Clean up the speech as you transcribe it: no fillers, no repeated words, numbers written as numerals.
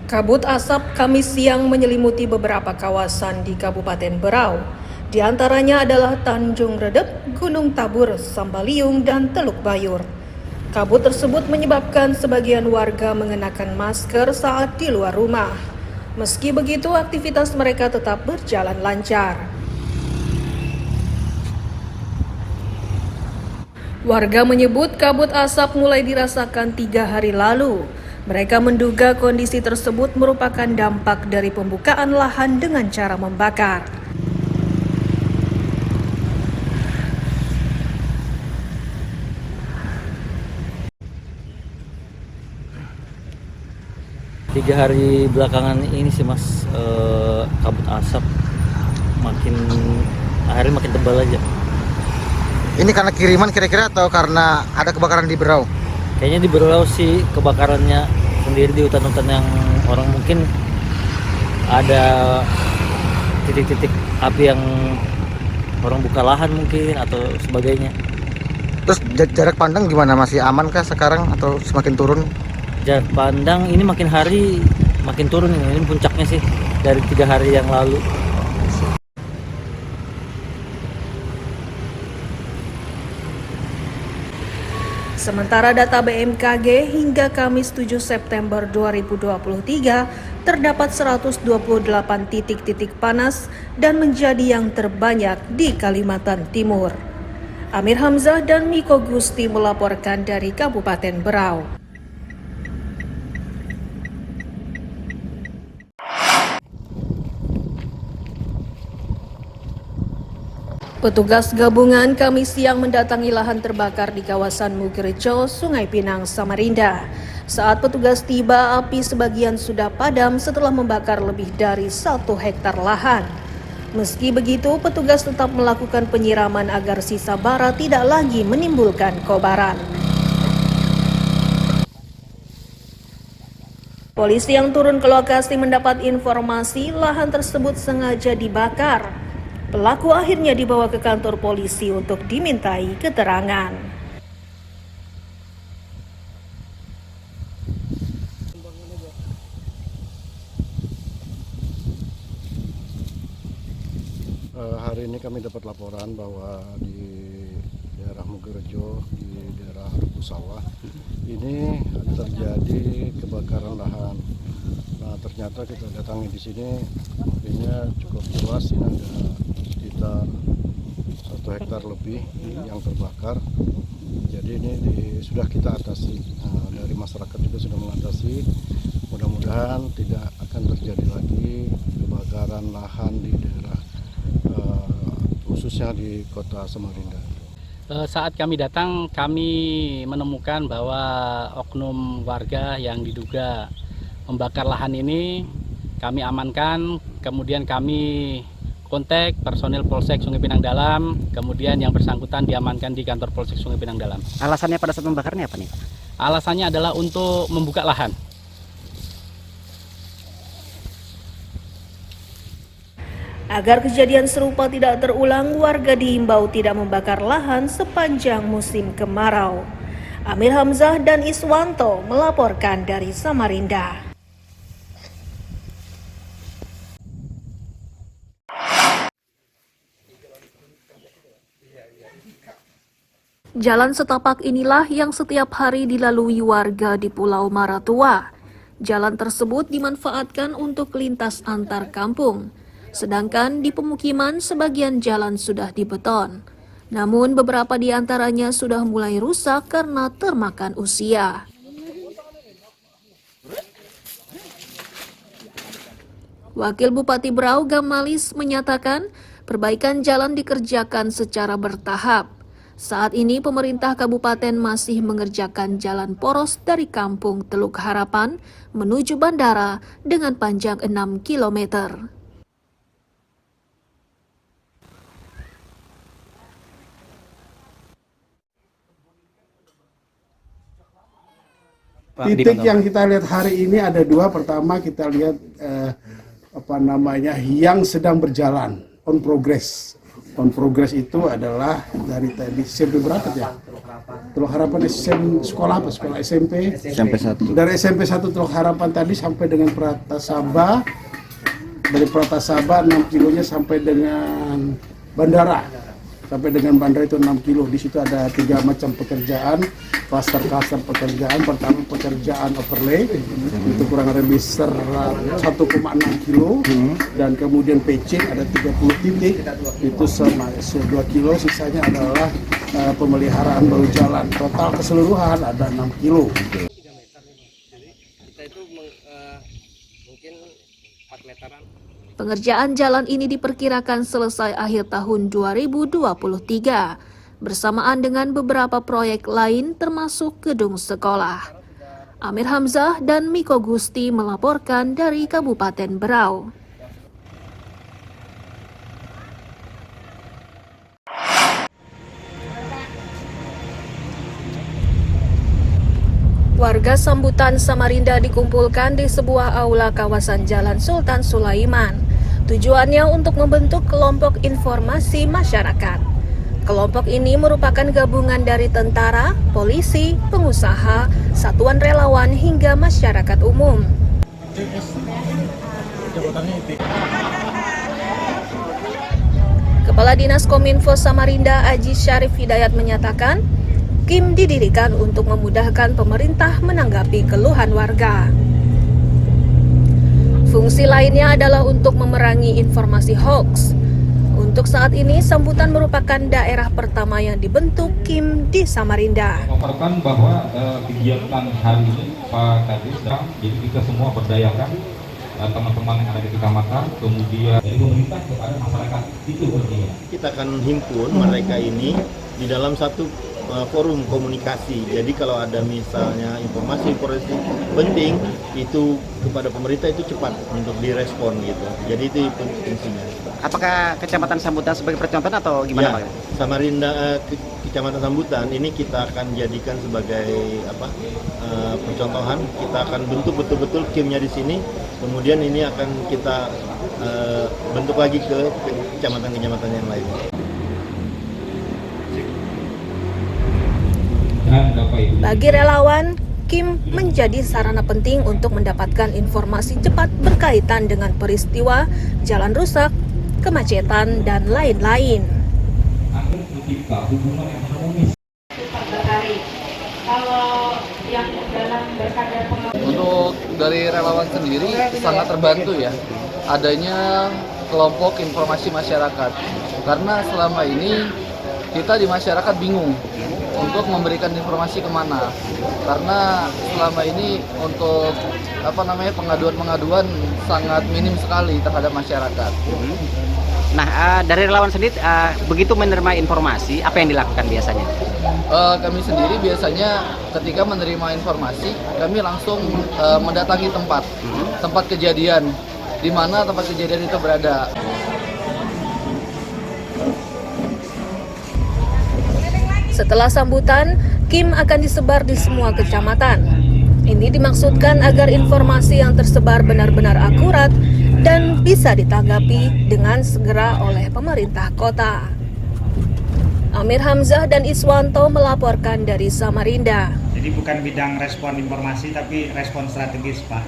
Kabut asap Kamis siang menyelimuti beberapa kawasan di Kabupaten Berau. Di antaranya adalah Tanjung Redep, Gunung Tabur, Sambaliung, dan Teluk Bayur. Kabut tersebut menyebabkan sebagian warga mengenakan masker saat di luar rumah. Meski begitu, aktivitas mereka tetap berjalan lancar. Warga menyebut kabut asap mulai dirasakan 3 hari lalu. Mereka menduga kondisi tersebut merupakan dampak dari pembukaan lahan dengan cara membakar. Tiga hari belakangan ini sih mas, kabut asap hari makin tebal aja. Ini karena kiriman kira-kira atau karena ada kebakaran di Berau? Kayaknya di Berau sih kebakarannya sendiri di hutan-hutan yang orang mungkin ada titik-titik api yang orang buka lahan mungkin atau sebagainya. Terus jarak pandang gimana? Masih aman kah sekarang atau semakin turun? Jarak pandang ini makin hari makin turun, ini puncaknya sih dari 3 hari yang lalu. Sementara data BMKG hingga Kamis 7 September 2023 terdapat 128 titik-titik panas dan menjadi yang terbanyak di Kalimantan Timur. Amir Hamzah dan Miko Gusti melaporkan dari Kabupaten Berau. Petugas gabungan Kamis siang mendatangi lahan terbakar di kawasan Mugirejo, Sungai Pinang, Samarinda. Saat petugas tiba, api sebagian sudah padam setelah membakar lebih dari 1 hektar lahan. Meski begitu, petugas tetap melakukan penyiraman agar sisa bara tidak lagi menimbulkan kobaran. Polisi yang turun ke lokasi mendapat informasi lahan tersebut sengaja dibakar. Pelaku akhirnya dibawa ke kantor polisi untuk dimintai keterangan. Hari ini kami dapat laporan bahwa di daerah Mugirejo, di daerah Ruku Sawah, ini terjadi kebakaran lahan. Nah, ternyata kita datangi di sini, apinya cukup luas, ini ada sekitar 1 hektar lebih yang terbakar. Jadi ini sudah kita atasi, dari masyarakat juga sudah mengatasi. Mudah-mudahan tidak akan terjadi lagi kebakaran lahan di daerah khususnya di kota Samarinda. Saat kami datang, kami menemukan bahwa oknum warga yang diduga membakar lahan ini kami amankan, kemudian kami kontak personil Polsek Sungai Pinang Dalam, kemudian yang bersangkutan diamankan di kantor Polsek Sungai Pinang Dalam. Alasannya pada saat membakarnya apa nih? Alasannya adalah untuk membuka lahan. Agar kejadian serupa tidak terulang, warga diimbau tidak membakar lahan sepanjang musim kemarau. Amir Hamzah dan Iswanto melaporkan dari Samarinda. Jalan setapak inilah yang setiap hari dilalui warga di Pulau Maratua. Jalan tersebut dimanfaatkan untuk lintas antar kampung. Sedangkan di pemukiman sebagian jalan sudah dibeton. Namun beberapa di antaranya sudah mulai rusak karena termakan usia. Wakil Bupati Berau Gamalis menyatakan perbaikan jalan dikerjakan secara bertahap. Saat ini pemerintah kabupaten masih mengerjakan jalan poros dari kampung Teluk Harapan menuju bandara dengan panjang 6 kilometer. Titik yang kita lihat hari ini ada 2. Pertama kita lihat yang sedang berjalan, on progress. On progress itu adalah dari tadi SMP berapa ya? Teluk Harapan sekolah apa? Sekolah SMP? Sampai 1. Dari SMP 1 Teluk Harapan tadi sampai dengan Pratasaba. Dari Pratasaba 6 kilonya sampai dengan bandara. Sampai dengan bandara itu 6 kilo. Di situ ada 3 macam pekerjaan, klaster-klaster pekerjaan. Pertama pekerjaan overlay, itu kurang lebih 1,6 kilo. Dan kemudian patching ada 30 titik, itu 2 kilo. Sisanya adalah pemeliharaan baru jalan. Total keseluruhan ada 6 kilo. Kita itu mungkin 4 meteran. Pengerjaan jalan ini diperkirakan selesai akhir tahun 2023, bersamaan dengan beberapa proyek lain termasuk gedung sekolah. Amir Hamzah dan Miko Gusti melaporkan dari Kabupaten Berau. Warga Sambutan Samarinda dikumpulkan di sebuah aula kawasan Jalan Sultan Sulaiman. Tujuannya untuk membentuk kelompok informasi masyarakat. Kelompok ini merupakan gabungan dari tentara, polisi, pengusaha, satuan relawan hingga masyarakat umum. Kepala Dinas Kominfo Samarinda Aji Syarif Hidayat menyatakan, KIM didirikan untuk memudahkan pemerintah menanggapi keluhan warga. Fungsi lainnya adalah untuk memerangi informasi hoax. Untuk saat ini, Sambutan merupakan daerah pertama yang dibentuk KIM di Samarinda. Memaparkan bahwa kegiatan hari ini Pak Kadis, jadi kita semua berdayakan teman-teman yang ada di kecamatan, kemudian dari pemerintah kepada masyarakat, itu pentingnya. Kita akan himpun mereka ini di dalam satu forum komunikasi. Jadi kalau ada misalnya informasi penting itu kepada pemerintah itu cepat untuk direspon gitu. Jadi itu fungsinya. Apakah Kecamatan Sambutan sebagai percontohan atau gimana, Ya, Pak? Samarinda Kecamatan Sambutan ini kita akan jadikan sebagai percontohan. Kita akan bentuk betul-betul KIM-nya di sini. Kemudian ini akan kita bentuk lagi ke kecamatan-kecamatan yang lain. Bagi relawan, KIM menjadi sarana penting untuk mendapatkan informasi cepat berkaitan dengan peristiwa, jalan rusak, kemacetan, dan lain-lain. Untuk dari relawan sendiri sangat terbantu ya adanya kelompok informasi masyarakat, karena selama ini kita di masyarakat bingung untuk memberikan informasi kemana, karena selama ini untuk pengaduan sangat minim sekali terhadap masyarakat. Nah, dari relawan sendiri begitu menerima informasi, apa yang dilakukan biasanya? Kami sendiri biasanya ketika menerima informasi, kami langsung mendatangi tempat kejadian, di mana tempat kejadian itu berada. Setelah Sambutan, KIM akan disebar di semua kecamatan. Ini dimaksudkan agar informasi yang tersebar benar-benar akurat dan bisa ditanggapi dengan segera oleh pemerintah kota. Amir Hamzah dan Iswanto melaporkan dari Samarinda. Jadi bukan bidang respon informasi tapi respon strategis, Pak.